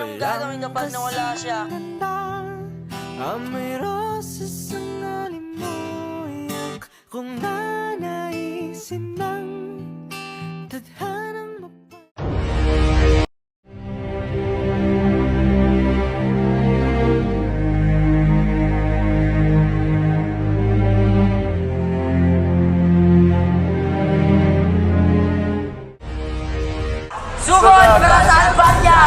Anong gagawin kapag nawala siya? Amoy rosas ang alimuyak kung nanaisin ng tadhanang Sugod para sa Albania!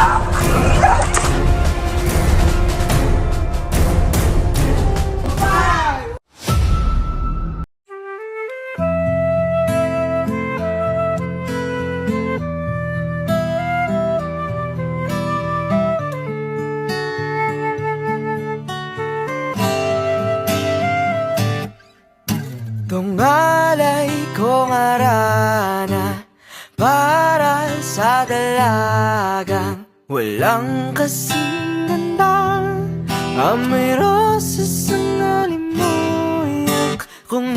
tungalay kong arana para sa dalagang walang kasing ganda. Amoy rosas ang alimuyak kung